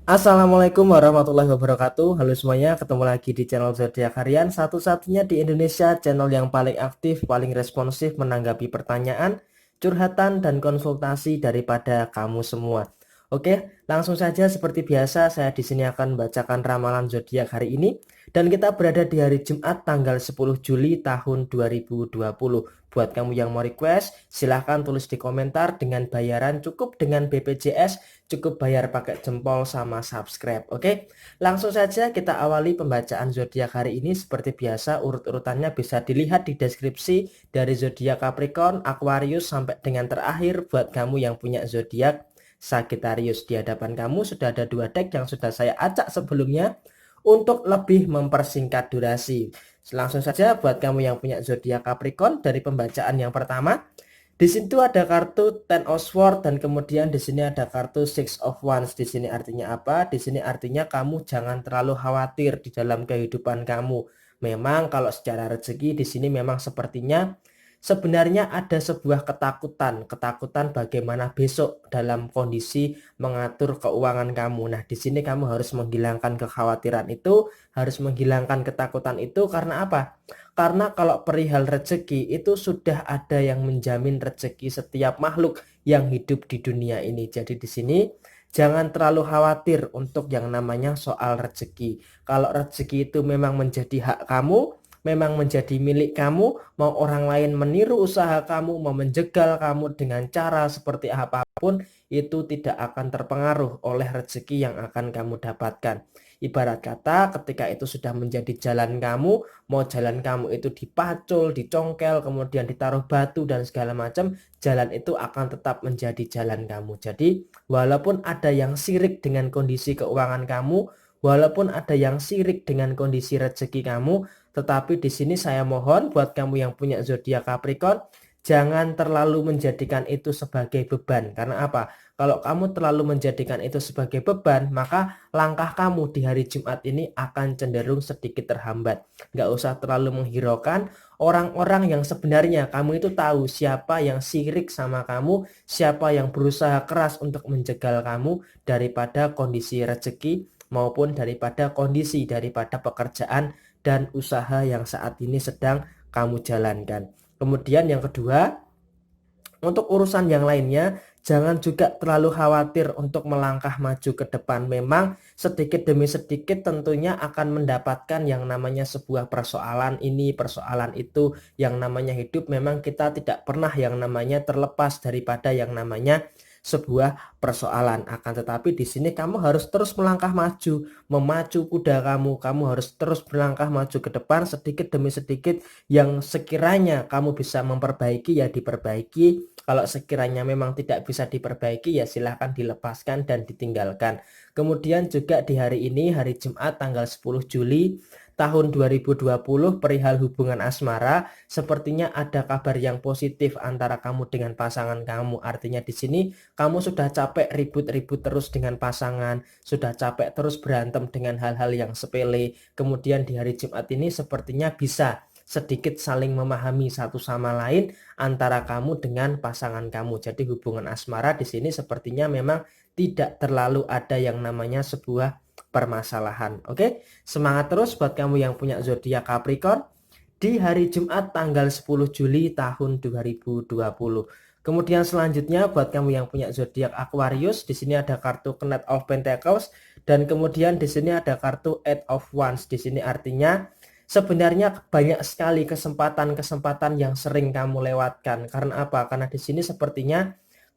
Assalamualaikum warahmatullahi wabarakatuh. Halo semuanya, ketemu lagi di channel Zodiak Harian, satu-satunya di Indonesia channel yang paling aktif, paling responsif menanggapi pertanyaan, curhatan, dan konsultasi daripada kamu semua. Oke, langsung saja seperti biasa saya di sini akan membacakan ramalan zodiak hari ini dan kita berada di hari Jumat tanggal 10 Juli tahun 2020. Buat kamu yang mau request, silahkan tulis di komentar dengan bayaran cukup dengan BPJS, cukup bayar pakai jempol sama subscribe. Oke, langsung saja kita awali pembacaan zodiak hari ini. Seperti biasa, urut-urutannya bisa dilihat di deskripsi dari zodiak Capricorn, Aquarius sampai dengan terakhir buat kamu yang punya zodiak Sagittarius. Di hadapan kamu sudah ada dua deck yang sudah saya acak sebelumnya untuk lebih mempersingkat durasi. Langsung saja buat kamu yang punya zodiak Capricorn, dari pembacaan yang pertama, di situ ada kartu Ten of Swords dan kemudian di sini ada kartu Six of Wands. Di sini artinya apa? Di sini artinya kamu jangan terlalu khawatir di dalam kehidupan kamu. Memang kalau secara rezeki di sini memang sepertinya sebenarnya ada sebuah ketakutan bagaimana besok dalam kondisi mengatur keuangan kamu. Nah, di sini kamu harus menghilangkan kekhawatiran itu, harus menghilangkan ketakutan itu karena apa? Karena kalau perihal rezeki itu sudah ada yang menjamin rezeki setiap makhluk yang hidup di dunia ini. Jadi di sini jangan terlalu khawatir untuk yang namanya soal rezeki. Kalau rezeki itu memang menjadi hak kamu, memang menjadi milik kamu, mau orang lain meniru usaha kamu, mau menjegal kamu dengan cara seperti apapun, itu tidak akan terpengaruh oleh rezeki yang akan kamu dapatkan. Ibarat kata ketika itu sudah menjadi jalan kamu, mau jalan kamu itu dipacul, dicongkel, kemudian ditaruh batu dan segala macam, jalan itu akan tetap menjadi jalan kamu. Jadi walaupun ada yang sirik dengan kondisi keuangan kamu, walaupun ada yang sirik dengan kondisi rezeki kamu, tetapi di sini saya mohon buat kamu yang punya zodiak Capricorn, jangan terlalu menjadikan itu sebagai beban. Karena apa? Kalau kamu terlalu menjadikan itu sebagai beban, maka langkah kamu di hari Jumat ini akan cenderung sedikit terhambat. Nggak usah terlalu menghiraukan orang-orang yang sebenarnya kamu itu tahu siapa yang sirik sama kamu, siapa yang berusaha keras untuk menjegal kamu daripada kondisi rezeki maupun daripada kondisi daripada pekerjaan dan usaha yang saat ini sedang kamu jalankan. Kemudian yang kedua, untuk urusan yang lainnya, jangan juga terlalu khawatir untuk melangkah maju ke depan. Memang sedikit demi sedikit tentunya akan mendapatkan yang namanya sebuah persoalan ini, persoalan itu. Yang namanya hidup memang kita tidak pernah yang namanya terlepas daripada yang namanya sebuah persoalan. Akan tetapi di sini kamu harus terus melangkah maju, memacu kuda kamu harus terus melangkah maju ke depan sedikit demi sedikit. Yang sekiranya kamu bisa memperbaiki ya diperbaiki, kalau sekiranya memang tidak bisa diperbaiki ya silahkan dilepaskan dan ditinggalkan. Kemudian juga di hari ini, hari Jumat tanggal 10 Juli tahun 2020, perihal hubungan asmara, sepertinya ada kabar yang positif antara kamu dengan pasangan kamu. Artinya di sini kamu sudah capek ribut-ribut terus dengan pasangan, sudah capek terus berantem dengan hal-hal yang sepele. Kemudian di hari Jumat ini sepertinya bisa sedikit saling memahami satu sama lain antara kamu dengan pasangan kamu. Jadi hubungan asmara di sini sepertinya memang tidak terlalu ada yang namanya sebuah permasalahan. Oke, semangat terus buat kamu yang punya zodiak Capricorn di hari Jumat tanggal 10 Juli tahun 2020. Kemudian selanjutnya buat kamu yang punya zodiak Aquarius, di sini ada kartu Knight of Pentacles dan kemudian di sini ada kartu Eight of Wands. Di sini artinya sebenarnya banyak sekali kesempatan-kesempatan yang sering kamu lewatkan. Karena apa? Karena di sini sepertinya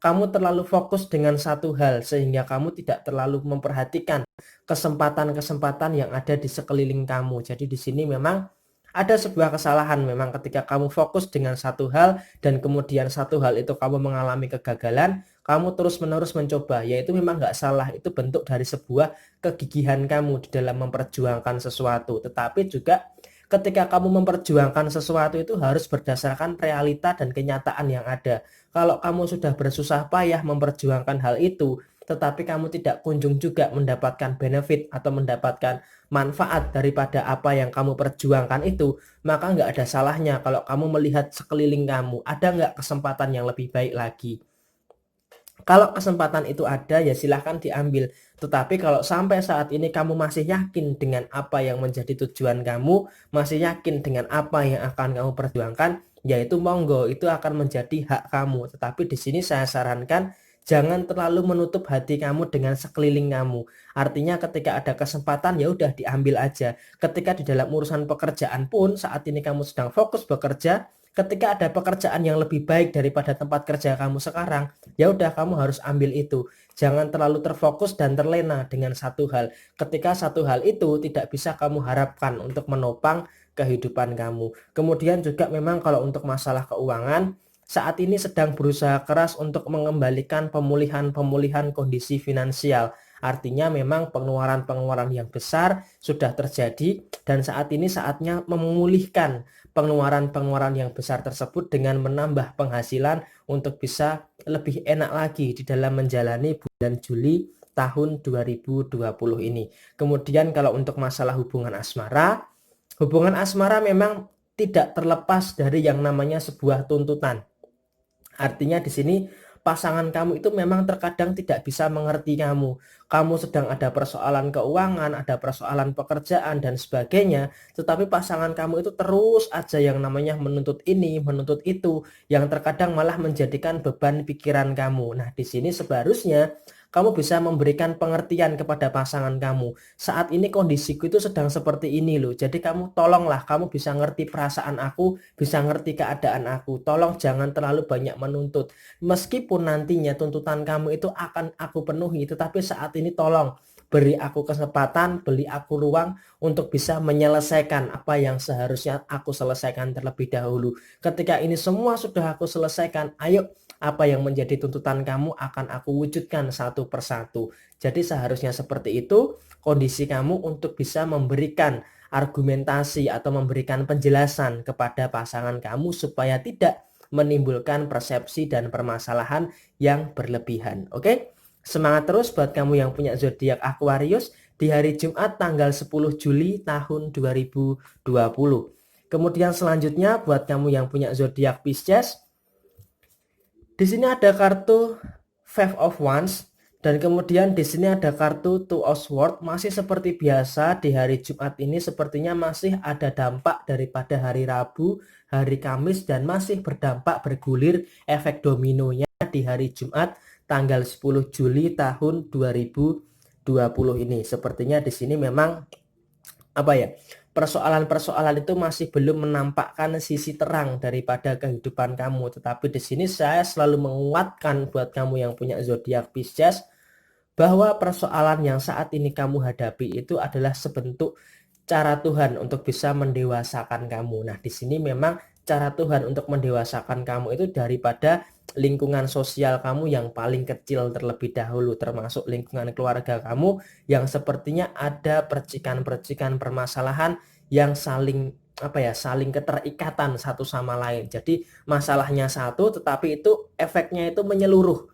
kamu terlalu fokus dengan satu hal sehingga kamu tidak terlalu memperhatikan kesempatan-kesempatan yang ada di sekeliling kamu. Jadi di sini memang ada sebuah kesalahan memang ketika kamu fokus dengan satu hal dan kemudian satu hal itu kamu mengalami kegagalan, kamu terus-menerus mencoba, yaitu memang nggak salah, itu bentuk dari sebuah kegigihan kamu di dalam memperjuangkan sesuatu. Tetapi juga ketika kamu memperjuangkan sesuatu itu harus berdasarkan realita dan kenyataan yang ada. Kalau kamu sudah bersusah payah memperjuangkan hal itu, tetapi kamu tidak kunjung juga mendapatkan benefit atau mendapatkan manfaat daripada apa yang kamu perjuangkan itu, maka nggak ada salahnya kalau kamu melihat sekeliling kamu, ada nggak kesempatan yang lebih baik lagi. Kalau kesempatan itu ada ya silahkan diambil. Tetapi kalau sampai saat ini kamu masih yakin dengan apa yang menjadi tujuan kamu, masih yakin dengan apa yang akan kamu perjuangkan, yaitu monggo, itu akan menjadi hak kamu. Tetapi di sini saya sarankan jangan terlalu menutup hati kamu dengan sekeliling kamu. Artinya ketika ada kesempatan ya udah diambil aja. Ketika di dalam urusan pekerjaan pun saat ini kamu sedang fokus bekerja, ketika ada pekerjaan yang lebih baik daripada tempat kerja kamu sekarang, ya udah kamu harus ambil itu. Jangan terlalu terfokus dan terlena dengan satu hal. Ketika satu hal itu tidak bisa kamu harapkan untuk menopang kehidupan kamu. Kemudian juga memang kalau untuk masalah keuangan, saat ini sedang berusaha keras untuk mengembalikan pemulihan kondisi finansial. Artinya memang pengeluaran-pengeluaran yang besar sudah terjadi dan saat ini saatnya memulihkan pengeluaran-pengeluaran yang besar tersebut dengan menambah penghasilan untuk bisa lebih enak lagi di dalam menjalani bulan Juli tahun 2020 ini. Kemudian kalau untuk masalah hubungan asmara memang tidak terlepas dari yang namanya sebuah tuntutan. Artinya di sini pasangan kamu itu memang terkadang tidak bisa mengerti kamu. Kamu sedang ada persoalan keuangan, ada persoalan pekerjaan dan sebagainya, tetapi pasangan kamu itu terus aja yang namanya menuntut ini, menuntut itu, yang terkadang malah menjadikan beban pikiran kamu. Nah, di sini seharusnya kamu bisa memberikan pengertian kepada pasangan kamu. Saat ini kondisiku itu sedang seperti ini loh. Jadi kamu tolonglah, kamu bisa ngerti perasaan aku, bisa ngerti keadaan aku. Tolong jangan terlalu banyak menuntut. Meskipun nantinya tuntutan kamu itu akan aku penuhi, tetapi saat ini tolong beri aku kesempatan, beri aku ruang untuk bisa menyelesaikan apa yang seharusnya aku selesaikan terlebih dahulu. Ketika ini semua sudah aku selesaikan, ayo apa yang menjadi tuntutan kamu akan aku wujudkan satu persatu. Jadi seharusnya seperti itu kondisi kamu untuk bisa memberikan argumentasi atau memberikan penjelasan kepada pasangan kamu supaya tidak menimbulkan persepsi dan permasalahan yang berlebihan. Oke? Semangat terus buat kamu yang punya zodiak Aquarius di hari Jumat tanggal 10 Juli tahun 2020. Kemudian selanjutnya buat kamu yang punya zodiak Pisces, di sini ada kartu Five of Wands dan kemudian di sini ada kartu Two of Swords. Masih seperti biasa di hari Jumat ini sepertinya masih ada dampak daripada hari Rabu, hari Kamis dan masih berdampak bergulir efek dominonya di hari Jumat tanggal 10 Juli tahun 2020 ini. Sepertinya di sini memang persoalan-persoalan itu masih belum menampakkan sisi terang daripada kehidupan kamu. Tetapi di sini saya selalu menguatkan buat kamu yang punya zodiak Pisces bahwa persoalan yang saat ini kamu hadapi itu adalah sebentuk cara Tuhan untuk bisa mendewasakan kamu. Nah, di sini memang cara Tuhan untuk mendewasakan kamu itu daripada lingkungan sosial kamu yang paling kecil terlebih dahulu, termasuk lingkungan keluarga kamu yang sepertinya ada percikan-percikan permasalahan yang saling saling keterikatan satu sama lain. Jadi masalahnya satu tetapi itu efeknya itu menyeluruh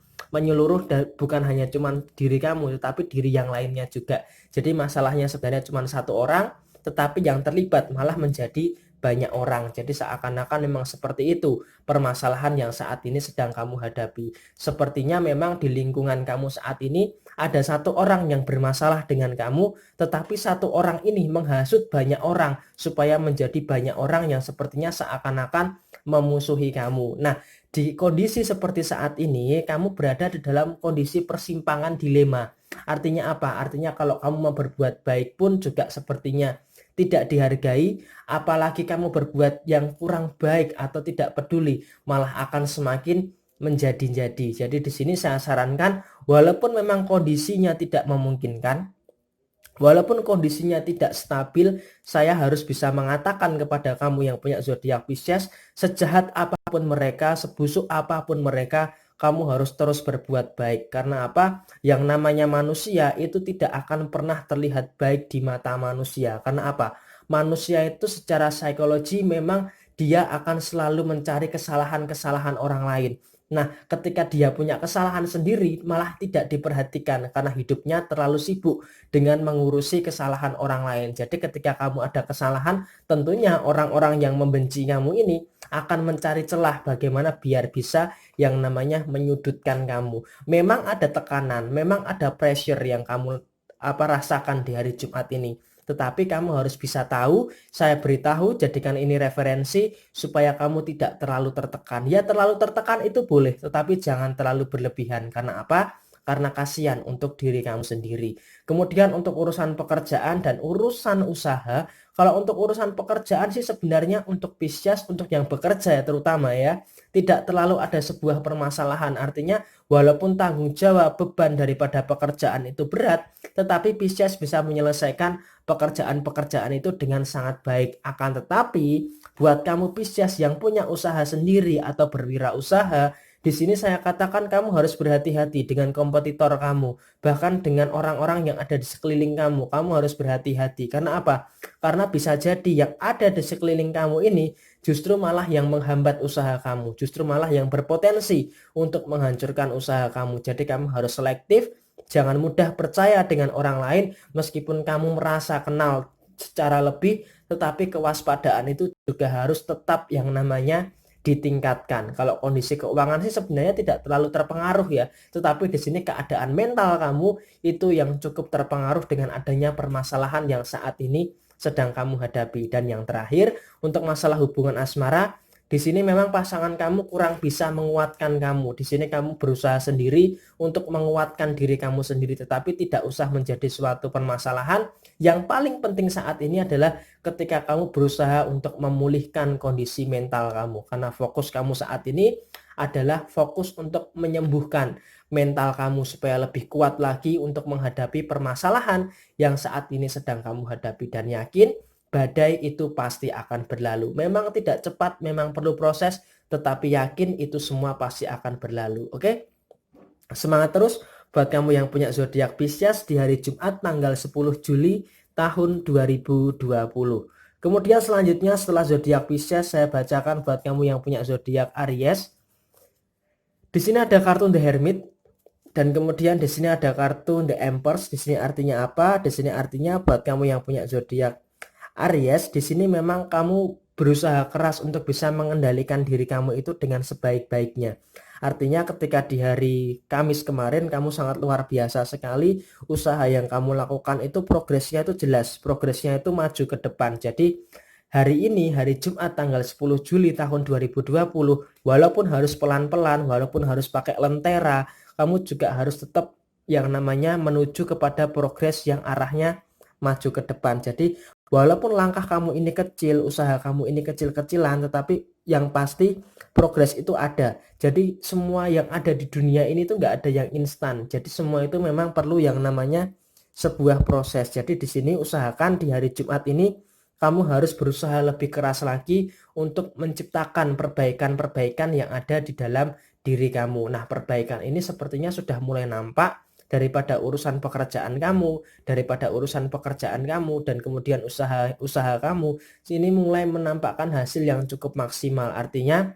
bukan hanya cuman diri kamu tetapi diri yang lainnya juga. Jadi masalahnya sebenarnya cuma satu orang tetapi yang terlibat malah menjadi banyak orang. Jadi seakan-akan memang seperti itu permasalahan yang saat ini sedang kamu hadapi. Sepertinya memang di lingkungan kamu saat ini ada satu orang yang bermasalah dengan kamu, tetapi satu orang ini menghasut banyak orang supaya menjadi banyak orang yang sepertinya seakan-akan memusuhi kamu. Nah, di kondisi seperti saat ini kamu berada di dalam kondisi persimpangan dilema. Artinya apa? Artinya kalau kamu mau berbuat baik pun juga sepertinya tidak dihargai, apalagi kamu berbuat yang kurang baik atau tidak peduli, malah akan semakin menjadi-jadi. Jadi di sini saya sarankan, walaupun memang kondisinya tidak memungkinkan, walaupun kondisinya tidak stabil, saya harus bisa mengatakan kepada kamu yang punya zodiak Pisces, sejahat apapun mereka, sebusuk apapun mereka, kamu harus terus berbuat baik. Karena apa? Yang namanya manusia itu tidak akan pernah terlihat baik di mata manusia. Karena apa? Manusia itu secara psikologi memang dia akan selalu mencari kesalahan-kesalahan orang lain. Nah, ketika dia punya kesalahan sendiri malah tidak diperhatikan karena hidupnya terlalu sibuk dengan mengurusi kesalahan orang lain. Jadi ketika kamu ada kesalahan, tentunya orang-orang yang membenci kamu ini akan mencari celah bagaimana biar bisa yang namanya menyudutkan kamu. Memang ada tekanan, memang ada pressure yang kamu rasakan di hari Jumat ini. Tetapi kamu harus bisa tahu, saya beritahu, jadikan ini referensi supaya kamu tidak terlalu tertekan. Ya, terlalu tertekan itu boleh, tetapi jangan terlalu berlebihan. Karena apa? Karena kasihan untuk diri kamu sendiri. Kemudian untuk urusan pekerjaan dan urusan usaha, kalau untuk urusan pekerjaan sih sebenarnya untuk Pisces, untuk yang bekerja ya terutama ya, tidak terlalu ada sebuah permasalahan. Artinya walaupun tanggung jawab beban daripada pekerjaan itu berat, tetapi Pisces bisa menyelesaikan pekerjaan-pekerjaan itu dengan sangat baik. Akan tetapi buat kamu Pisces yang punya usaha sendiri atau berwirausaha, di sini saya katakan kamu harus berhati-hati dengan kompetitor kamu, bahkan dengan orang-orang yang ada di sekeliling kamu. Kamu harus berhati-hati. Karena apa? Karena bisa jadi yang ada di sekeliling kamu ini justru malah yang menghambat usaha kamu, justru malah yang berpotensi untuk menghancurkan usaha kamu. Jadi kamu harus selektif. Jangan mudah percaya dengan orang lain meskipun kamu merasa kenal secara lebih, tetapi kewaspadaan itu juga harus tetap yang namanya ditingkatkan. Kalau kondisi keuangan sih sebenarnya tidak terlalu terpengaruh ya, tetapi di sini keadaan mental kamu itu yang cukup terpengaruh dengan adanya permasalahan yang saat ini sedang kamu hadapi. Dan yang terakhir, untuk masalah hubungan asmara, di sini memang pasangan kamu kurang bisa menguatkan kamu. Di sini kamu berusaha sendiri untuk menguatkan diri kamu sendiri, tetapi tidak usah menjadi suatu permasalahan. Yang paling penting saat ini adalah ketika kamu berusaha untuk memulihkan kondisi mental kamu. Karena fokus kamu saat ini adalah fokus untuk menyembuhkan mental kamu supaya lebih kuat lagi untuk menghadapi permasalahan yang saat ini sedang kamu hadapi. Dan yakin badai itu pasti akan berlalu. Memang tidak cepat, memang perlu proses, tetapi yakin itu semua pasti akan berlalu. Oke? Semangat terus buat kamu yang punya zodiak Pisces di hari Jumat tanggal 10 Juli tahun 2020. Kemudian selanjutnya setelah zodiak Pisces saya bacakan buat kamu yang punya zodiak Aries. Di sini ada kartu The Hermit dan kemudian di sini ada kartu The Empress. Di sini artinya apa? Di sini artinya buat kamu yang punya zodiak Aries, di sini memang kamu berusaha keras untuk bisa mengendalikan diri kamu itu dengan sebaik-baiknya. Artinya ketika di hari Kamis kemarin kamu sangat luar biasa sekali, usaha yang kamu lakukan itu progresnya itu jelas, progresnya itu maju ke depan. Jadi hari ini, hari Jumat tanggal 10 Juli tahun 2020, walaupun harus pelan-pelan, walaupun harus pakai lentera, kamu juga harus tetap yang namanya menuju kepada progres yang arahnya maju ke depan. Jadi walaupun langkah kamu ini kecil, usaha kamu ini kecil-kecilan, tetapi yang pasti progres itu ada. Jadi semua yang ada di dunia ini tuh nggak ada yang instan. Jadi semua itu memang perlu yang namanya sebuah proses. Jadi di sini usahakan di hari Jumat ini kamu harus berusaha lebih keras lagi untuk menciptakan perbaikan-perbaikan yang ada di dalam diri kamu. Nah, perbaikan ini sepertinya sudah mulai nampak daripada urusan pekerjaan kamu, dan kemudian usaha kamu sini mulai menampakkan hasil yang cukup maksimal. Artinya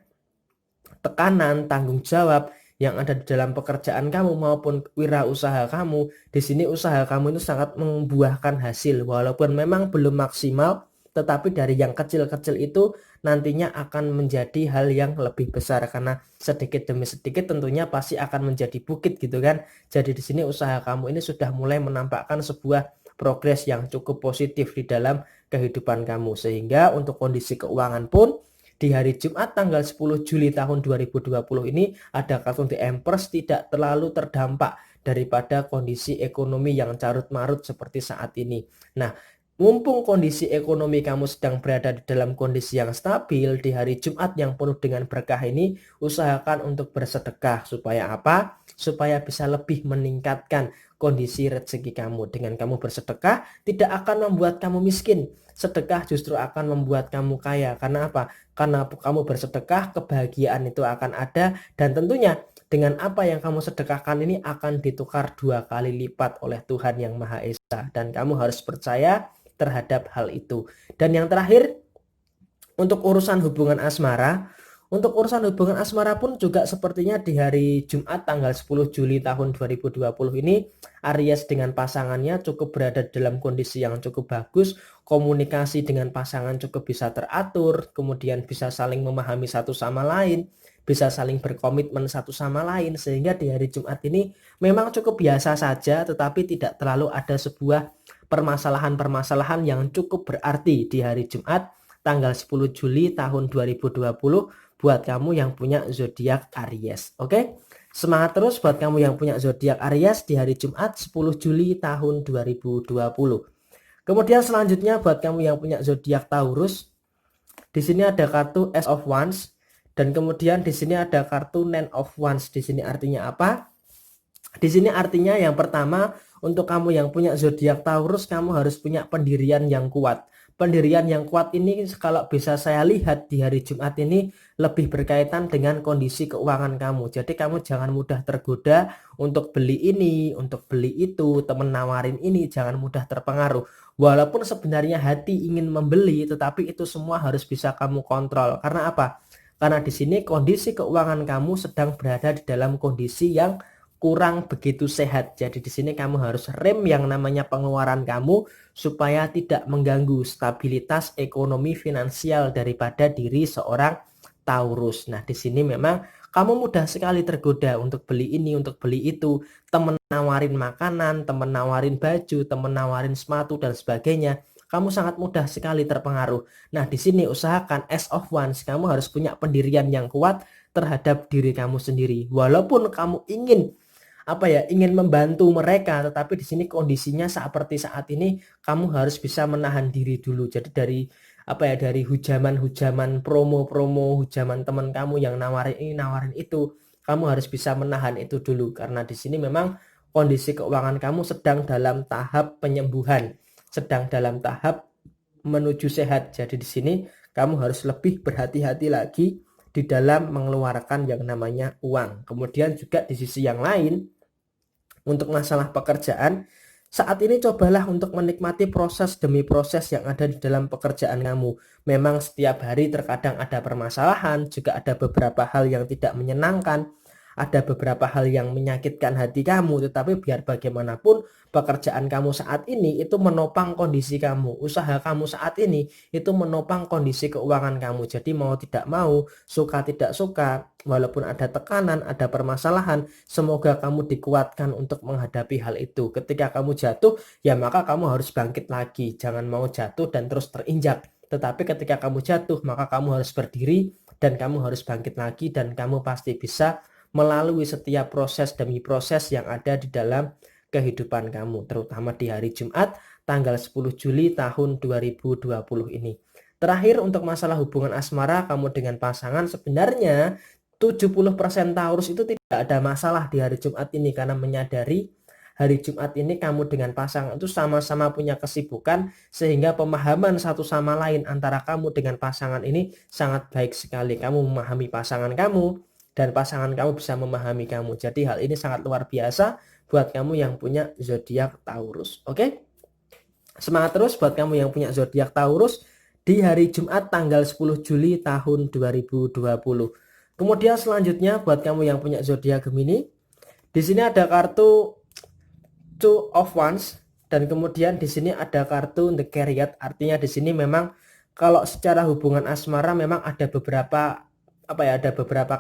tekanan, tanggung jawab yang ada di dalam pekerjaan kamu maupun wirausaha kamu, di sini usaha kamu itu sangat membuahkan hasil walaupun memang belum maksimal, tetapi dari yang kecil-kecil itu nantinya akan menjadi hal yang lebih besar karena sedikit demi sedikit tentunya pasti akan menjadi bukit gitu kan. Jadi di sini usaha kamu ini sudah mulai menampakkan sebuah progres yang cukup positif di dalam kehidupan kamu, sehingga untuk kondisi keuangan pun di hari Jumat tanggal 10 Juli tahun 2020 ini ada kartu The Empress tidak terlalu terdampak daripada kondisi ekonomi yang carut-marut seperti saat ini. Nah, mumpung kondisi ekonomi kamu sedang berada di dalam kondisi yang stabil, di hari Jumat yang penuh dengan berkah ini, usahakan untuk bersedekah. Supaya apa? Supaya bisa lebih meningkatkan kondisi rezeki kamu. Dengan kamu bersedekah, tidak akan membuat kamu miskin. Sedekah justru akan membuat kamu kaya. Karena apa? Karena kamu bersedekah, kebahagiaan itu akan ada. Dan tentunya dengan apa yang kamu sedekahkan ini akan ditukar 2 kali lipat oleh Tuhan Yang Maha Esa. Dan kamu harus percaya terhadap hal itu. Dan yang terakhir, untuk urusan hubungan asmara, Untuk urusan hubungan asmara pun juga sepertinya di hari Jumat tanggal 10 Juli tahun 2020 ini Aries dengan pasangannya cukup berada dalam kondisi yang cukup bagus, komunikasi dengan pasangan cukup bisa teratur, kemudian bisa saling memahami satu sama lain, bisa saling berkomitmen satu sama lain, sehingga di hari Jumat ini memang cukup biasa saja, tetapi tidak terlalu ada sebuah permasalahan-permasalahan yang cukup berarti di hari Jumat tanggal 10 Juli tahun 2020 buat kamu yang punya zodiak Aries. Oke? Semangat terus buat kamu yang punya zodiak Aries di hari Jumat 10 Juli tahun 2020. Kemudian selanjutnya buat kamu yang punya zodiak Taurus, di sini ada kartu Ace of Wands dan kemudian di sini ada kartu Nine of Wands. Di sini artinya apa? Di sini artinya yang pertama, untuk kamu yang punya zodiak Taurus, kamu harus punya pendirian yang kuat. Pendirian yang kuat ini kalau bisa saya lihat di hari Jumat ini lebih berkaitan dengan kondisi keuangan kamu. Jadi kamu jangan mudah tergoda untuk beli ini, untuk beli itu, temen nawarin ini, jangan mudah terpengaruh. Walaupun sebenarnya hati ingin membeli, tetapi itu semua harus bisa kamu kontrol. Karena apa? Karena di sini kondisi keuangan kamu sedang berada di dalam kondisi yang kurang begitu sehat. Jadi di sini kamu harus rem yang namanya pengeluaran kamu supaya tidak mengganggu stabilitas ekonomi finansial daripada diri seorang Taurus. Nah, di sini memang kamu mudah sekali tergoda untuk beli ini, untuk beli itu. Temen nawarin makanan, temen nawarin baju, temen nawarin sepatu dan sebagainya. Kamu sangat mudah sekali terpengaruh. Nah, di sini usahakan Ace of Wands, kamu harus punya pendirian yang kuat terhadap diri kamu sendiri. Walaupun kamu ingin membantu mereka, tetapi di sini kondisinya seperti saat ini kamu harus bisa menahan diri dulu. Jadi dari hujaman-hujaman promo-promo, hujaman teman kamu yang nawarin ini nawarin itu, kamu harus bisa menahan itu dulu karena di sini memang kondisi keuangan kamu sedang dalam tahap penyembuhan, sedang dalam tahap menuju sehat. Jadi di sini kamu harus lebih berhati-hati lagi di dalam mengeluarkan yang namanya uang. Kemudian juga di sisi yang lain, untuk masalah pekerjaan, saat ini cobalah untuk menikmati proses demi proses yang ada di dalam pekerjaan kamu. Memang setiap hari terkadang ada permasalahan, juga ada beberapa hal yang tidak menyenangkan, ada beberapa hal yang menyakitkan hati kamu, tetapi biar bagaimanapun pekerjaan kamu saat ini itu menopang kondisi kamu, usaha kamu saat ini itu menopang kondisi keuangan kamu. Jadi mau tidak mau, suka tidak suka, walaupun ada tekanan, ada permasalahan, semoga kamu dikuatkan untuk menghadapi hal itu. Ketika kamu jatuh, ya maka kamu harus bangkit lagi, jangan mau jatuh dan terus terinjak. Tetapi ketika kamu jatuh, maka kamu harus berdiri dan kamu harus bangkit lagi, dan kamu pasti bisa melalui setiap proses demi proses yang ada di dalam kehidupan kamu, terutama di hari Jumat tanggal 10 Juli tahun 2020 ini. Terakhir, untuk masalah hubungan asmara kamu dengan pasangan, sebenarnya 70% Taurus itu tidak ada masalah di hari Jumat ini karena menyadari hari Jumat ini kamu dengan pasangan itu sama-sama punya kesibukan, sehingga pemahaman satu sama lain antara kamu dengan pasangan ini sangat baik sekali. Kamu memahami pasangan kamu dan pasangan kamu bisa memahami kamu. Jadi hal ini sangat luar biasa buat kamu yang punya zodiak Taurus. Oke? Semangat terus buat kamu yang punya zodiak Taurus di hari Jumat tanggal 10 Juli tahun 2020. Kemudian selanjutnya buat kamu yang punya zodiak Gemini, di sini ada kartu Two of Wands dan kemudian di sini ada kartu The Chariot. Artinya di sini memang kalau secara hubungan asmara memang ada beberapa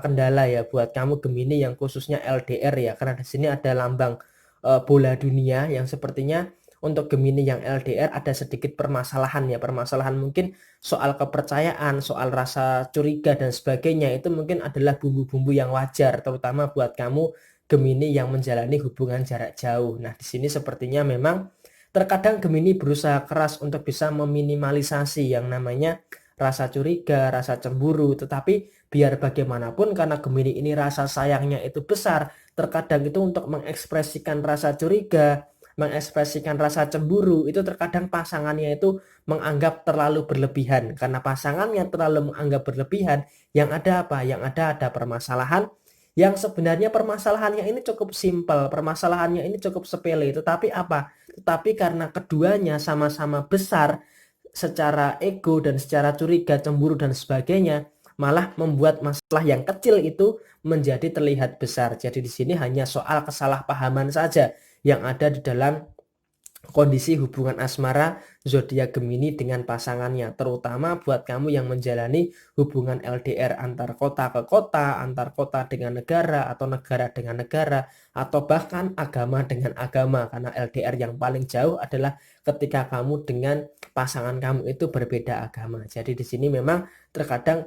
kendala ya buat kamu Gemini yang khususnya LDR ya, karena di sini ada lambang bola dunia yang sepertinya untuk Gemini yang LDR ada sedikit permasalahan ya, permasalahan mungkin soal kepercayaan, soal rasa curiga dan sebagainya. Itu mungkin adalah bumbu-bumbu yang wajar terutama buat kamu Gemini yang menjalani hubungan jarak jauh. Nah, di sini sepertinya memang terkadang Gemini berusaha keras untuk bisa meminimalisasi yang namanya rasa curiga, rasa cemburu, tetapi biar bagaimanapun karena Gemini ini rasa sayangnya itu besar, terkadang itu untuk mengekspresikan rasa curiga, mengekspresikan rasa cemburu, itu terkadang pasangannya itu menganggap terlalu berlebihan. Karena pasangannya terlalu menganggap berlebihan, yang ada apa? Yang ada permasalahan yang sebenarnya permasalahannya ini cukup simpel, permasalahannya ini cukup sepele, tetapi apa? Tetapi karena keduanya sama-sama besar secara ego dan secara curiga, cemburu dan sebagainya, malah membuat masalah yang kecil itu menjadi terlihat besar. Jadi di sini hanya soal kesalahpahaman saja yang ada di dalam kondisi hubungan asmara zodiak Gemini dengan pasangannya, terutama buat kamu yang menjalani hubungan LDR antar kota ke kota, antar kota dengan negara, atau negara dengan negara, atau bahkan agama dengan agama. Karena LDR yang paling jauh adalah ketika kamu dengan pasangan kamu itu berbeda agama. Jadi di sini memang terkadang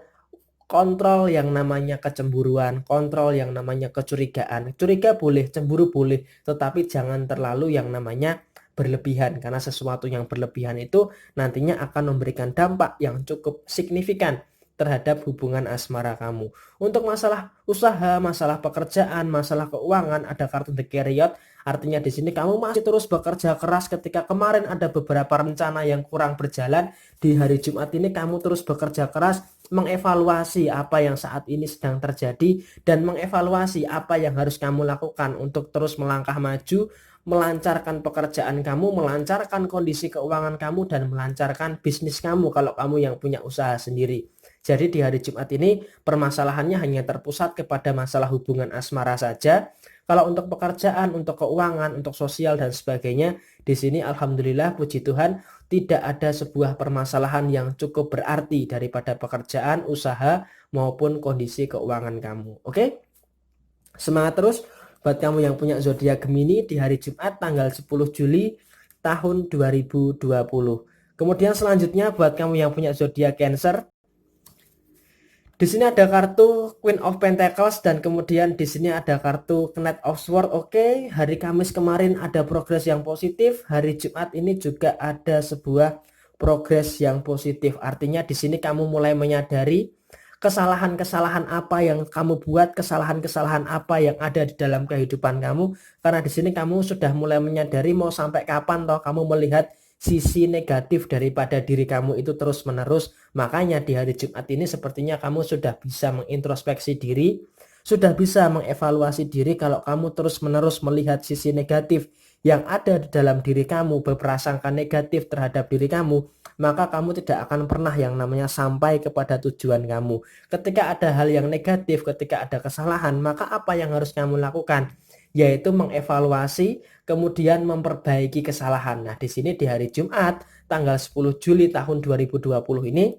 kontrol yang namanya kecemburuan, kontrol yang namanya kecurigaan. Curiga boleh, cemburu boleh, tetapi jangan terlalu yang namanya berlebihan, karena sesuatu yang berlebihan itu nantinya akan memberikan dampak yang cukup signifikan terhadap hubungan asmara kamu. Untuk masalah usaha, masalah pekerjaan, masalah keuangan, ada kartu The Chariot. Artinya di sini kamu masih terus bekerja keras. Ketika kemarin ada beberapa rencana yang kurang berjalan, di hari Jumat ini kamu terus bekerja keras mengevaluasi apa yang saat ini sedang terjadi dan mengevaluasi apa yang harus kamu lakukan untuk terus melangkah maju, melancarkan pekerjaan kamu, melancarkan kondisi keuangan kamu, dan melancarkan bisnis kamu kalau kamu yang punya usaha sendiri. Jadi di hari Jumat ini permasalahannya hanya terpusat kepada masalah hubungan asmara saja. Kalau untuk pekerjaan, untuk keuangan, untuk sosial dan sebagainya, di sini alhamdulillah puji Tuhan tidak ada sebuah permasalahan yang cukup berarti daripada pekerjaan, usaha maupun kondisi keuangan kamu. Oke? Semangat terus buat kamu yang punya zodiak Gemini di hari Jumat tanggal 10 Juli tahun 2020. Kemudian selanjutnya buat kamu yang punya zodiak Cancer, di sini ada kartu Queen of Pentacles dan kemudian di sini ada kartu Knight of Swords. Oke, hari Kamis kemarin ada progres yang positif, hari Jumat ini juga ada sebuah progres yang positif. Artinya di sini kamu mulai menyadari kesalahan-kesalahan apa yang kamu buat, kesalahan-kesalahan apa yang ada di dalam kehidupan kamu. Karena di sini kamu sudah mulai menyadari mau sampai kapan toh kamu melihat sisi negatif daripada diri kamu itu terus-menerus. Makanya di hari Jumat ini sepertinya kamu sudah bisa mengintrospeksi diri, sudah bisa mengevaluasi diri. Kalau kamu terus-menerus melihat sisi negatif yang ada di dalam diri kamu, berprasangka negatif terhadap diri kamu, maka kamu tidak akan pernah yang namanya sampai kepada tujuan kamu. Ketika ada hal yang negatif, ketika ada kesalahan, maka apa yang harus kamu lakukan? Yaitu mengevaluasi, kemudian memperbaiki kesalahan. Nah, di sini di hari Jumat tanggal 10 Juli tahun 2020 ini,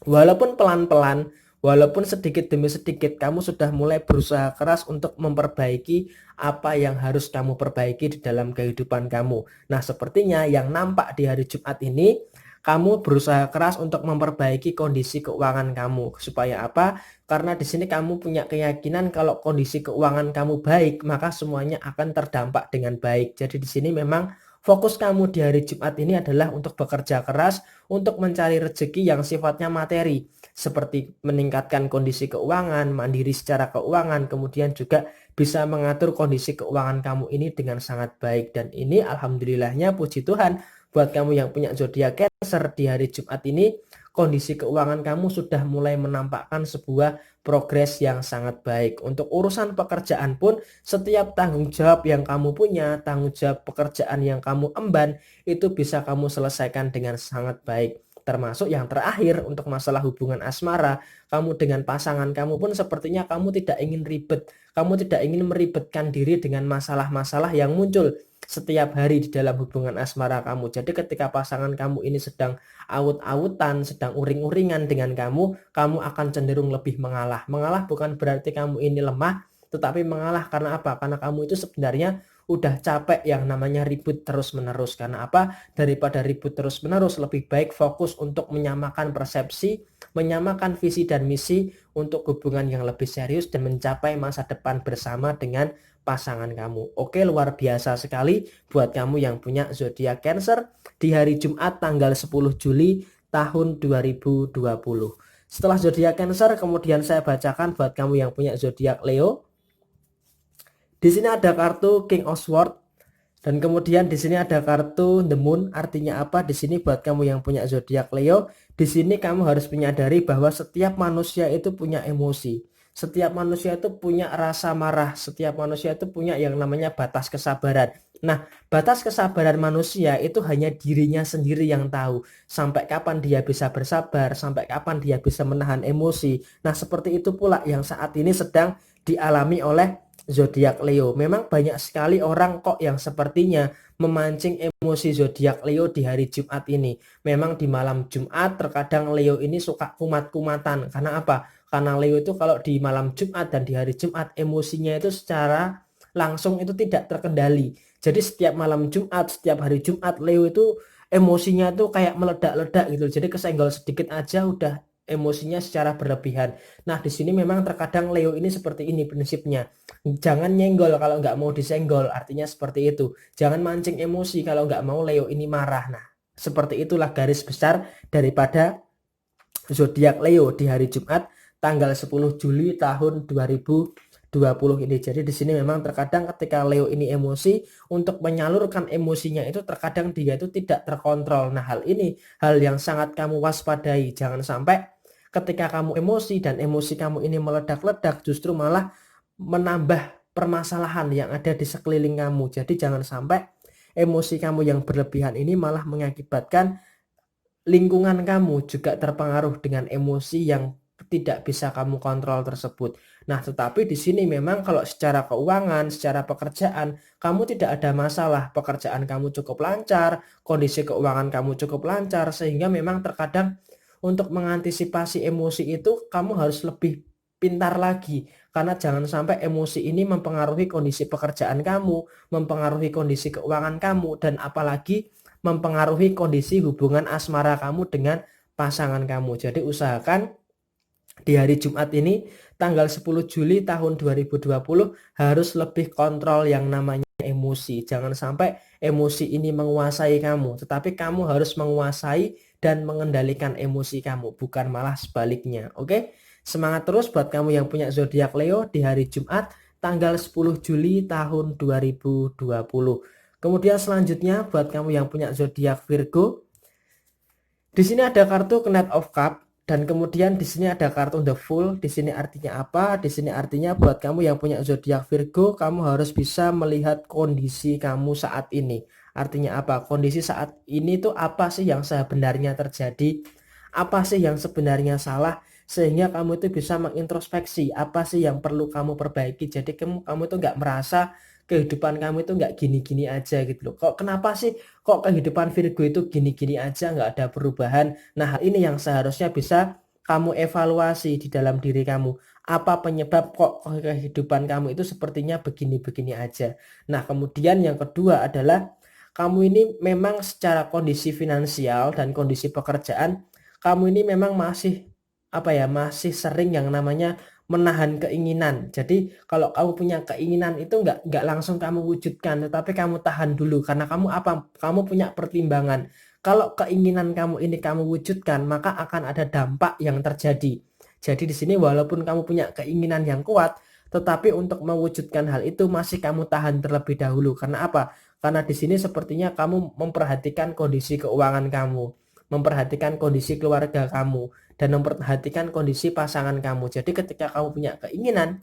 walaupun pelan-pelan, walaupun sedikit demi sedikit, kamu sudah mulai berusaha keras untuk memperbaiki apa yang harus kamu perbaiki di dalam kehidupan kamu. Nah, sepertinya yang nampak di hari Jumat ini, kamu berusaha keras untuk memperbaiki kondisi keuangan kamu. Supaya apa? Karena di sini kamu punya keyakinan kalau kondisi keuangan kamu baik, maka semuanya akan terdampak dengan baik. Jadi di sini memang fokus kamu di hari Jumat ini adalah untuk bekerja keras, untuk mencari rezeki yang sifatnya materi, seperti meningkatkan kondisi keuangan, mandiri secara keuangan, kemudian juga bisa mengatur kondisi keuangan kamu ini dengan sangat baik. Dan ini alhamdulillahnya puji Tuhan, buat kamu yang punya zodiak Cancer di hari Jumat ini, kondisi keuangan kamu sudah mulai menampakkan sebuah progres yang sangat baik. Untuk urusan pekerjaan pun, setiap tanggung jawab yang kamu punya, tanggung jawab pekerjaan yang kamu emban, itu bisa kamu selesaikan dengan sangat baik. Termasuk yang terakhir untuk masalah hubungan asmara, kamu dengan pasangan kamu pun sepertinya kamu tidak ingin ribet. Kamu tidak ingin meribetkan diri dengan masalah-masalah yang muncul setiap hari di dalam hubungan asmara kamu. Jadi ketika pasangan kamu ini sedang awut-awutan, sedang uring-uringan dengan kamu akan cenderung lebih mengalah. Mengalah bukan berarti kamu ini lemah, tetapi mengalah karena apa? Karena kamu itu sebenarnya udah capek yang namanya ribut terus-menerus. Karena apa? Daripada ribut terus-menerus, lebih baik fokus untuk menyamakan persepsi, menyamakan visi dan misi untuk hubungan yang lebih serius dan mencapai masa depan bersama dengan pasangan kamu. Oke, luar biasa sekali buat kamu yang punya zodiak Cancer di hari Jumat tanggal 10 Juli tahun 2020. Setelah zodiak Cancer, kemudian saya bacakan buat kamu yang punya zodiak Leo. Di sini ada kartu King of Swords dan kemudian di sini ada kartu The Moon. Artinya apa? Di sini buat kamu yang punya zodiak Leo, di sini kamu harus menyadari bahwa setiap manusia itu punya emosi. Setiap manusia itu punya rasa marah, setiap manusia itu punya yang namanya batas kesabaran. Nah, batas kesabaran manusia itu hanya dirinya sendiri yang tahu. Sampai kapan dia bisa bersabar, sampai kapan dia bisa menahan emosi. Nah, seperti itu pula yang saat ini sedang dialami oleh zodiak Leo. Memang banyak sekali orang kok yang sepertinya memancing emosi zodiak Leo di hari Jumat ini. Memang di malam Jumat terkadang Leo ini suka kumat-kumatan. Karena apa? Karena Leo itu kalau di malam Jumat dan di hari Jumat emosinya itu secara langsung itu tidak terkendali. Jadi setiap malam Jumat, setiap hari Jumat Leo itu emosinya tuh kayak meledak-ledak gitu. Jadi kesenggol sedikit aja udah emosinya secara berlebihan. Nah, di sini memang terkadang Leo ini seperti ini prinsipnya. Jangan nyenggol kalau nggak mau disenggol, artinya seperti itu. Jangan mancing emosi kalau nggak mau Leo ini marah. Nah, seperti itulah garis besar daripada zodiak Leo di hari Jumat tanggal 10 Juli tahun 2020 ini. Jadi di sini memang terkadang ketika Leo ini emosi, untuk menyalurkan emosinya itu terkadang dia itu tidak terkontrol. Nah, hal ini hal yang sangat kamu waspadai. Jangan sampai ketika kamu emosi dan emosi kamu ini meledak-ledak justru malah menambah permasalahan yang ada di sekeliling kamu. Jadi jangan sampai emosi kamu yang berlebihan ini malah mengakibatkan lingkungan kamu juga terpengaruh dengan emosi yang tidak bisa kamu kontrol tersebut. Nah, tetapi di sini memang kalau secara keuangan, secara pekerjaan, kamu tidak ada masalah. Pekerjaan kamu cukup lancar, kondisi keuangan kamu cukup lancar, sehingga memang terkadang untuk mengantisipasi emosi itu kamu harus lebih pintar lagi. Karena jangan sampai emosi ini mempengaruhi kondisi pekerjaan kamu, mempengaruhi kondisi keuangan kamu, dan apalagi mempengaruhi kondisi hubungan asmara kamu dengan pasangan kamu. Jadi usahakan di hari Jumat ini tanggal 10 Juli tahun 2020 harus lebih kontrol yang namanya emosi. Jangan sampai emosi ini menguasai kamu, tetapi kamu harus menguasai dan mengendalikan emosi kamu, bukan malah sebaliknya. Oke? Semangat terus buat kamu yang punya zodiak Leo di hari Jumat tanggal 10 Juli tahun 2020. Kemudian selanjutnya buat kamu yang punya zodiak Virgo, di sini ada kartu Knight of Cup dan kemudian di sini ada kartu The Fool. Di sini artinya apa? Di sini artinya buat kamu yang punya zodiak Virgo, kamu harus bisa melihat kondisi kamu saat ini. Artinya apa? Kondisi saat ini tuh apa sih yang sebenarnya terjadi? Apa sih yang sebenarnya salah? Sehingga kamu itu bisa mengintrospeksi apa sih yang perlu kamu perbaiki. Jadi kamu tuh nggak merasa kehidupan kamu itu nggak gini-gini aja gitu loh. Kok kenapa sih kok kehidupan Virgo itu gini-gini aja, nggak ada perubahan? Nah, hal ini yang seharusnya bisa kamu evaluasi di dalam diri kamu. Apa penyebab kok kehidupan kamu itu sepertinya begini-begini aja? Nah, kemudian yang kedua adalah kamu ini memang secara kondisi finansial dan kondisi pekerjaan, kamu ini memang masih masih sering yang namanya menahan keinginan. Jadi kalau kamu punya keinginan itu nggak langsung kamu wujudkan, tetapi kamu tahan dulu karena kamu apa? Kamu punya pertimbangan. Kalau keinginan kamu ini kamu wujudkan, maka akan ada dampak yang terjadi. Jadi di sini walaupun kamu punya keinginan yang kuat, tetapi untuk mewujudkan hal itu masih kamu tahan terlebih dahulu. Karena apa? Karena di sini sepertinya kamu memperhatikan kondisi keuangan kamu, memperhatikan kondisi keluarga kamu, dan memperhatikan kondisi pasangan kamu. Jadi ketika kamu punya keinginan,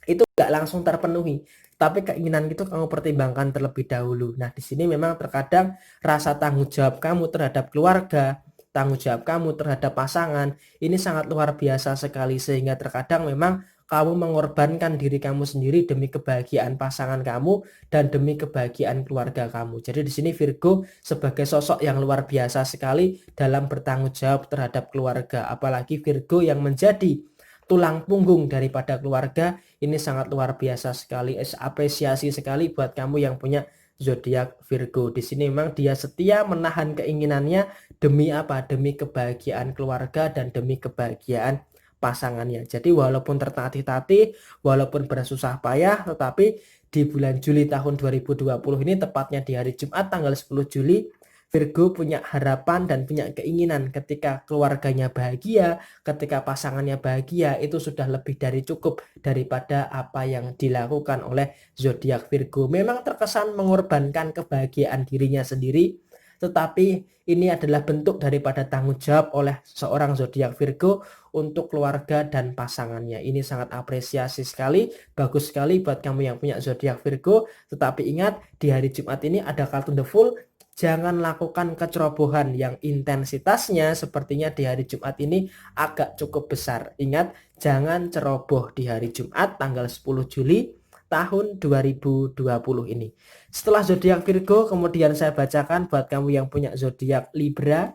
itu nggak langsung terpenuhi, tapi keinginan itu kamu pertimbangkan terlebih dahulu. Nah, di sini memang terkadang rasa tanggung jawab kamu terhadap keluarga, tanggung jawab kamu terhadap pasangan, ini sangat luar biasa sekali, sehingga terkadang memang kamu mengorbankan diri kamu sendiri demi kebahagiaan pasangan kamu dan demi kebahagiaan keluarga kamu. Jadi di sini Virgo sebagai sosok yang luar biasa sekali dalam bertanggung jawab terhadap keluarga. Apalagi Virgo yang menjadi tulang punggung daripada keluarga, ini sangat luar biasa sekali. Apresiasi sekali buat kamu yang punya zodiak Virgo. Di sini memang dia setia menahan keinginannya demi apa? Demi kebahagiaan keluarga dan demi kebahagiaan pasangannya. Jadi walaupun tertatih-tatih, walaupun bersusah payah, tetapi di bulan Juli tahun 2020 ini, tepatnya di hari Jumat tanggal 10 Juli, Virgo punya harapan dan punya keinginan ketika keluarganya bahagia, ketika pasangannya bahagia, itu sudah lebih dari cukup daripada apa yang dilakukan oleh zodiak Virgo. Memang terkesan mengorbankan kebahagiaan dirinya sendiri, tetapi ini adalah bentuk daripada tanggung jawab oleh seorang zodiak Virgo untuk keluarga dan pasangannya. Ini sangat apresiasi sekali, bagus sekali buat kamu yang punya zodiak Virgo. Tetapi ingat, di hari Jumat ini ada kartu The Fool. Jangan lakukan kecerobohan yang intensitasnya sepertinya di hari Jumat ini agak cukup besar. Ingat, jangan ceroboh di hari Jumat tanggal 10 Juli tahun 2020 ini. Setelah zodiak Virgo, kemudian saya bacakan buat kamu yang punya zodiak Libra.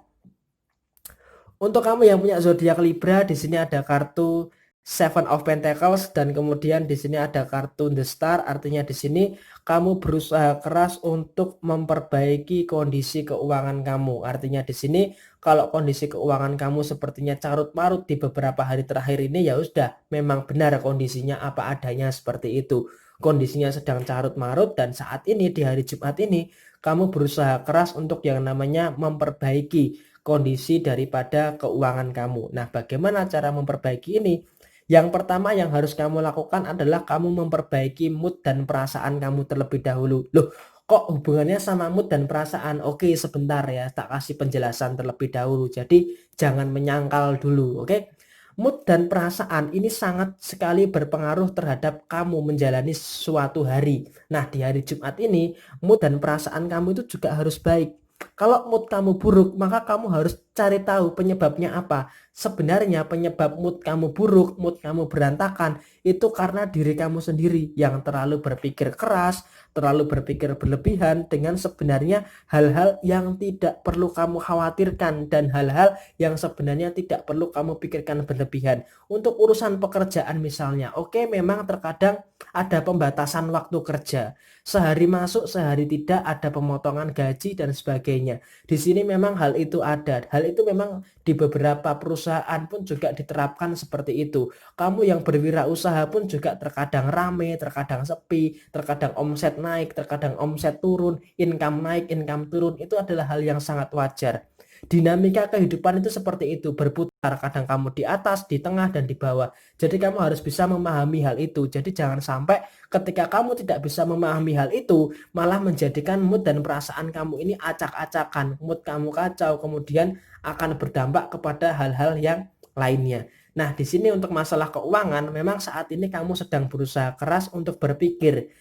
Untuk kamu yang punya zodiak Libra, di sini ada kartu Seven of Pentacles dan kemudian di sini ada kartu The Star. Artinya di sini kamu berusaha keras untuk memperbaiki kondisi keuangan kamu. Artinya di sini kalau kondisi keuangan kamu sepertinya carut-marut di beberapa hari terakhir ini, ya sudah, memang benar kondisinya apa adanya seperti itu. Kondisinya sedang carut-marut dan saat ini di hari Jumat ini kamu berusaha keras untuk yang namanya memperbaiki kondisi daripada keuangan kamu. Nah, bagaimana cara memperbaiki ini? Yang pertama yang harus kamu lakukan adalah kamu memperbaiki mood dan perasaan kamu terlebih dahulu. Loh, kok hubungannya sama mood dan perasaan? Oke, sebentar ya, tak kasih penjelasan terlebih dahulu. Jadi, jangan menyangkal dulu, oke? Mood dan perasaan ini sangat sekali berpengaruh terhadap kamu menjalani suatu hari. Nah, di hari Jumat ini, mood dan perasaan kamu itu juga harus baik. Kalau mood kamu buruk, maka kamu harus cari tahu penyebabnya apa. Sebenarnya penyebab mood kamu buruk, mood kamu berantakan, itu karena diri kamu sendiri yang terlalu berpikir keras, terlalu berpikir berlebihan dengan sebenarnya hal-hal yang tidak perlu kamu khawatirkan dan hal-hal yang sebenarnya tidak perlu kamu pikirkan berlebihan. Untuk urusan pekerjaan misalnya, oke, memang terkadang ada pembatasan waktu kerja. Sehari masuk, sehari tidak, ada pemotongan gaji dan sebagainya. Di sini memang hal itu ada. Hal itu memang di beberapa perusahaan pun juga diterapkan seperti itu. Kamu yang berwirausaha pun juga terkadang rame, terkadang sepi, terkadang omset naik, terkadang omset turun, income naik, income turun. Itu adalah hal yang sangat wajar. Dinamika kehidupan itu seperti itu, berputar, kadang kamu di atas, di tengah, dan di bawah. Jadi kamu harus bisa memahami hal itu. Jadi jangan sampai ketika kamu tidak bisa memahami hal itu, malah menjadikan mood dan perasaan kamu ini acak-acakan, mood kamu kacau, kemudian akan berdampak kepada hal-hal yang lainnya. Nah, di sini untuk masalah keuangan, memang saat ini kamu sedang berusaha keras untuk berpikir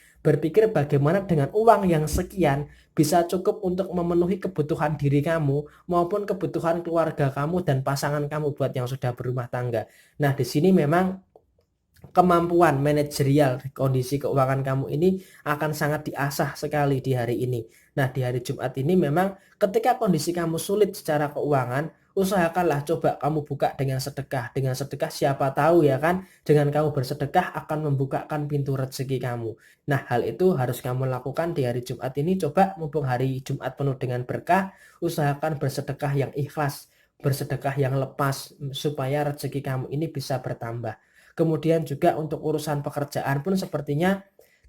bagaimana dengan uang yang sekian bisa cukup untuk memenuhi kebutuhan diri kamu maupun kebutuhan keluarga kamu dan pasangan kamu buat yang sudah berumah tangga. Nah, di sini memang kemampuan manajerial kondisi keuangan kamu ini akan sangat diasah sekali di hari ini. Nah, di hari Jumat ini memang ketika kondisi kamu sulit secara keuangan, usahakanlah coba kamu buka dengan sedekah. Dengan sedekah siapa tahu ya kan, dengan kamu bersedekah akan membukakan pintu rezeki kamu. Nah, hal itu harus kamu lakukan di hari Jumat ini. Coba mumpung hari Jumat penuh dengan berkah, usahakan bersedekah yang ikhlas, bersedekah yang lepas supaya rezeki kamu ini bisa bertambah. Kemudian juga untuk urusan pekerjaan pun sepertinya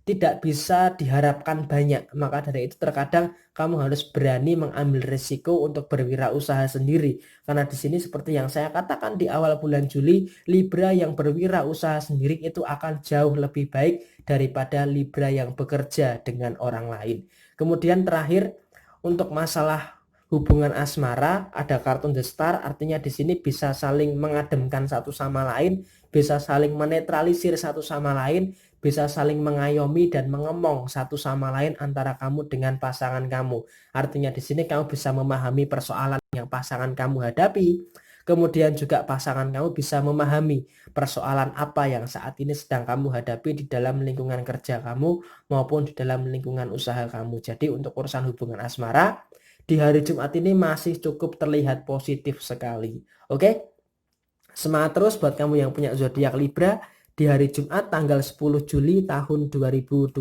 tidak bisa diharapkan banyak. Maka dari itu terkadang kamu harus berani mengambil risiko untuk berwirausaha sendiri. Karena di sini seperti yang saya katakan di awal bulan Juli, Libra yang berwirausaha sendiri itu akan jauh lebih baik daripada Libra yang bekerja dengan orang lain. Kemudian terakhir untuk masalah hubungan asmara, ada kartu The Star, artinya di sini bisa saling mengademkan satu sama lain, bisa saling menetralisir satu sama lain, bisa saling mengayomi dan mengemong satu sama lain antara kamu dengan pasangan kamu. Artinya di sini kamu bisa memahami persoalan yang pasangan kamu hadapi. Kemudian juga pasangan kamu bisa memahami persoalan apa yang saat ini sedang kamu hadapi di dalam lingkungan kerja kamu maupun di dalam lingkungan usaha kamu. Jadi untuk urusan hubungan asmara, di hari Jumat ini masih cukup terlihat positif sekali. Oke? Semangat terus buat kamu yang punya zodiak Libra di hari Jumat tanggal 10 Juli tahun 2020.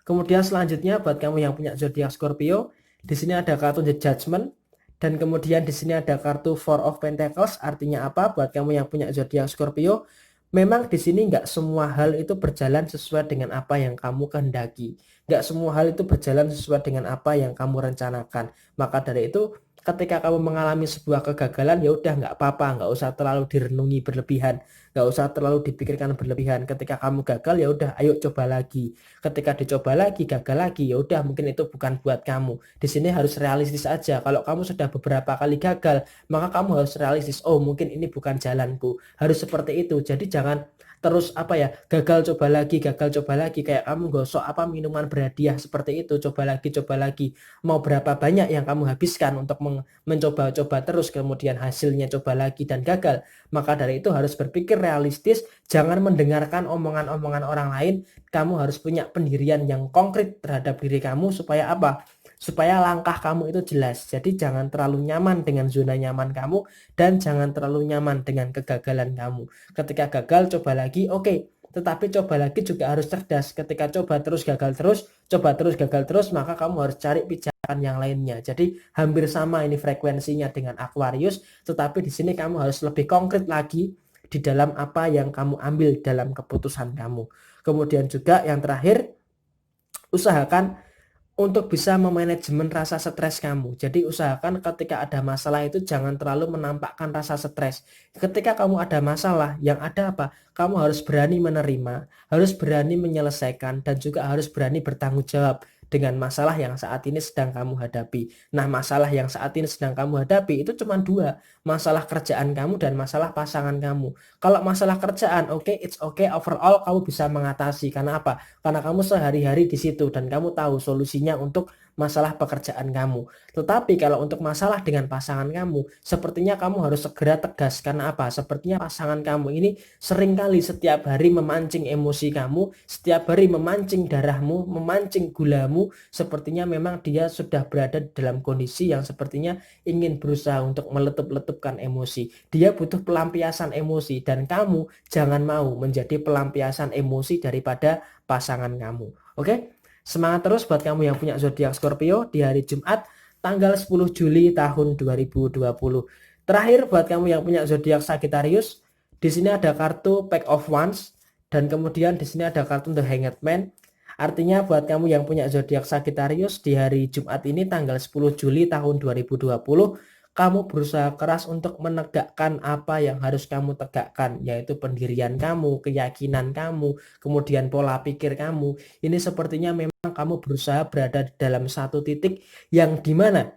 Kemudian selanjutnya buat kamu yang punya zodiak Scorpio, di sini ada kartu The Judgment dan kemudian di sini ada kartu Four of Pentacles. Artinya apa? Buat kamu yang punya zodiak Scorpio, memang di sini nggak semua hal itu berjalan sesuai dengan apa yang kamu kehendaki. Nggak semua hal itu berjalan sesuai dengan apa yang kamu rencanakan. Maka dari itu, ketika kamu mengalami sebuah kegagalan, ya udah nggak apa-apa, nggak usah terlalu direnungi berlebihan, nggak usah terlalu dipikirkan berlebihan. Ketika kamu gagal, ya udah, ayo coba lagi. Ketika dicoba lagi, gagal lagi, ya udah, mungkin itu bukan buat kamu. Di sini harus realistis aja. Kalau kamu sudah beberapa kali gagal, maka kamu harus realistis. Oh, mungkin ini bukan jalanku. Harus seperti itu. Jadi jangan terus apa ya, gagal coba lagi, kayak kamu gosok apa minuman berhadiah seperti itu, coba lagi, mau berapa banyak yang kamu habiskan untuk mencoba-coba terus, kemudian hasilnya coba lagi dan gagal. Maka dari itu harus berpikir realistis, jangan mendengarkan omongan-omongan orang lain. Kamu harus punya pendirian yang konkret terhadap diri kamu, supaya apa, supaya langkah kamu itu jelas. Jadi jangan terlalu nyaman dengan zona nyaman kamu, dan jangan terlalu nyaman dengan kegagalan kamu. Ketika gagal, coba lagi, oke. Tetapi coba lagi juga harus cerdas. Ketika coba terus gagal terus, coba terus gagal terus, maka kamu harus cari pijakan yang lainnya. Jadi hampir sama ini frekuensinya dengan Aquarius, tetapi di sini kamu harus lebih konkret lagi di dalam apa yang kamu ambil dalam keputusan kamu. Kemudian juga yang terakhir, usahakan untuk bisa memanajemen rasa stres kamu. Jadi usahakan ketika ada masalah itu jangan terlalu menampakkan rasa stres. Ketika kamu ada masalah, yang ada apa? Kamu harus berani menerima, harus berani menyelesaikan, dan juga harus berani bertanggung jawab dengan masalah yang saat ini sedang kamu hadapi. Nah, masalah yang saat ini sedang kamu hadapi itu cuma dua, masalah kerjaan kamu dan masalah pasangan kamu. Kalau masalah kerjaan, oke, it's okay, overall kamu bisa mengatasi. Karena apa? Karena kamu sehari-hari di situ dan kamu tahu solusinya untuk masalah pekerjaan kamu. Tetapi kalau untuk masalah dengan pasangan kamu, sepertinya kamu harus segera tegas. Karena apa? Sepertinya pasangan kamu ini seringkali setiap hari memancing emosi kamu, setiap hari memancing darahmu, memancing gulamu. Sepertinya memang dia sudah berada dalam kondisi yang sepertinya ingin berusaha untuk meletup-letupkan emosi. Dia butuh pelampiasan emosi, dan kamu jangan mau menjadi pelampiasan emosi daripada pasangan kamu. Oke? Semangat terus buat kamu yang punya zodiak Scorpio di hari Jumat tanggal 10 Juli tahun 2020. Terakhir buat kamu yang punya zodiak Sagittarius, di sini ada kartu Pack of Wands, dan kemudian di sini ada kartu The Hanged Man. Artinya buat kamu yang punya zodiak Sagittarius di hari Jumat ini tanggal 10 Juli tahun 2020, kamu berusaha keras untuk menegakkan apa yang harus kamu tegakkan, yaitu pendirian kamu, keyakinan kamu, kemudian pola pikir kamu. Ini sepertinya memang kamu berusaha berada di dalam satu titik yang dimana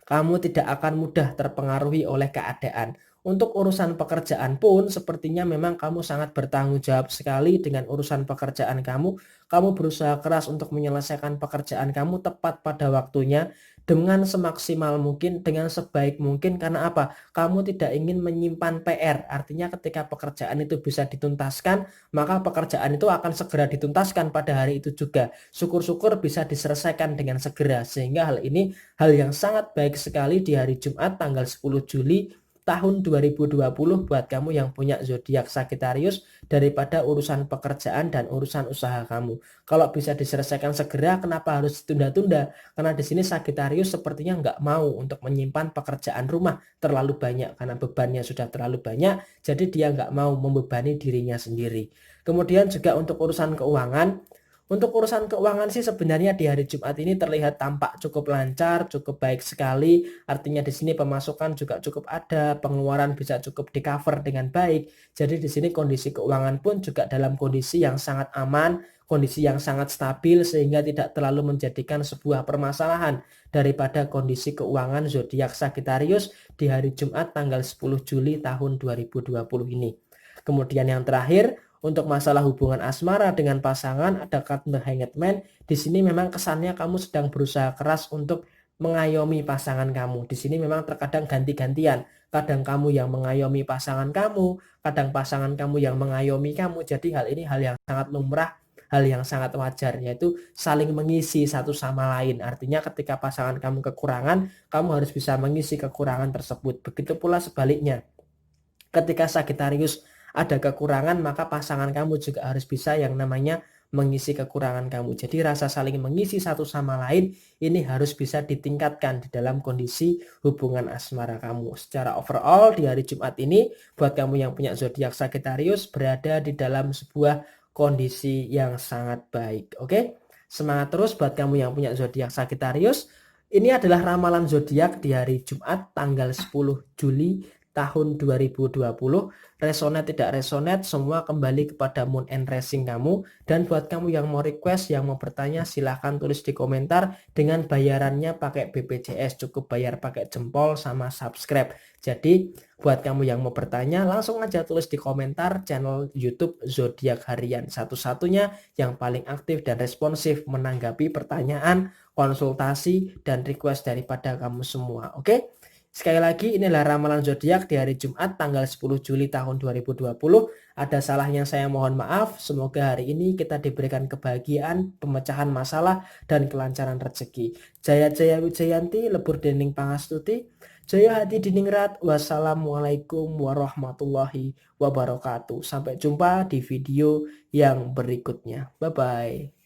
kamu tidak akan mudah terpengaruhi oleh keadaan. Untuk urusan pekerjaan pun sepertinya memang kamu sangat bertanggung jawab sekali dengan urusan pekerjaan kamu. Kamu berusaha keras untuk menyelesaikan pekerjaan kamu tepat pada waktunya, dengan semaksimal mungkin, dengan sebaik mungkin. Karena apa? Kamu tidak ingin menyimpan PR. Artinya ketika pekerjaan itu bisa dituntaskan, maka pekerjaan itu akan segera dituntaskan pada hari itu juga. Syukur-syukur bisa diselesaikan dengan segera. Sehingga hal yang sangat baik sekali di hari Jumat tanggal 10 Juli tahun 2020 buat kamu yang punya zodiak Sagittarius, daripada urusan pekerjaan dan urusan usaha kamu. Kalau bisa diselesaikan segera, kenapa harus ditunda-tunda? Karena di sini Sagittarius sepertinya nggak mau untuk menyimpan pekerjaan rumah terlalu banyak, karena bebannya sudah terlalu banyak, jadi dia nggak mau membebani dirinya sendiri. Kemudian juga untuk urusan keuangan, sih sebenarnya di hari Jumat ini terlihat tampak cukup lancar, cukup baik sekali. Artinya di sini pemasukan juga cukup ada, pengeluaran bisa cukup di-cover dengan baik. Jadi di sini kondisi keuangan pun juga dalam kondisi yang sangat aman, kondisi yang sangat stabil, sehingga tidak terlalu menjadikan sebuah permasalahan daripada kondisi keuangan zodiak Sagittarius di hari Jumat tanggal 10 Juli tahun 2020 ini. Kemudian yang terakhir, untuk masalah hubungan asmara dengan pasangan, ada kartu The Hanged Man. Di sini memang kesannya kamu sedang berusaha keras untuk mengayomi pasangan kamu. Di sini memang terkadang ganti-gantian. Kadang kamu yang mengayomi pasangan kamu, kadang pasangan kamu yang mengayomi kamu. Jadi hal ini hal yang sangat lumrah, hal yang sangat wajar, yaitu saling mengisi satu sama lain. Artinya ketika pasangan kamu kekurangan, kamu harus bisa mengisi kekurangan tersebut. Begitu pula sebaliknya. Ketika Sagittarius ada kekurangan, maka pasangan kamu juga harus bisa yang namanya mengisi kekurangan kamu. Jadi rasa saling mengisi satu sama lain ini harus bisa ditingkatkan di dalam kondisi hubungan asmara kamu. Secara overall di hari Jumat ini, buat kamu yang punya zodiak Sagittarius berada di dalam sebuah kondisi yang sangat baik. Oke? Semangat terus buat kamu yang punya zodiak Sagittarius. Ini adalah ramalan zodiak di hari Jumat tanggal 10 Juli tahun 2020. Resonate tidak resonate semua kembali kepada moon and rising kamu. Dan buat kamu yang mau request, yang mau bertanya, silahkan tulis di komentar. Dengan bayarannya pakai BPJS, cukup bayar pakai jempol sama subscribe. Jadi buat kamu yang mau bertanya, langsung aja tulis di komentar channel YouTube Zodiak Harian, satu-satunya yang paling aktif dan responsif menanggapi pertanyaan, konsultasi, dan request daripada kamu semua. Oke? Sekali lagi, inilah ramalan zodiak di hari Jumat tanggal 10 Juli tahun 2020. Ada salahnya saya mohon maaf. Semoga hari ini kita diberikan kebahagiaan, pemecahan masalah, dan kelancaran rezeki. Jaya Jaya Wijayanti, Lebur Dening Pangastuti, Jaya Hati Diningrat. Wassalamualaikum warahmatullahi wabarakatuh. Sampai jumpa di video yang berikutnya. Bye-bye.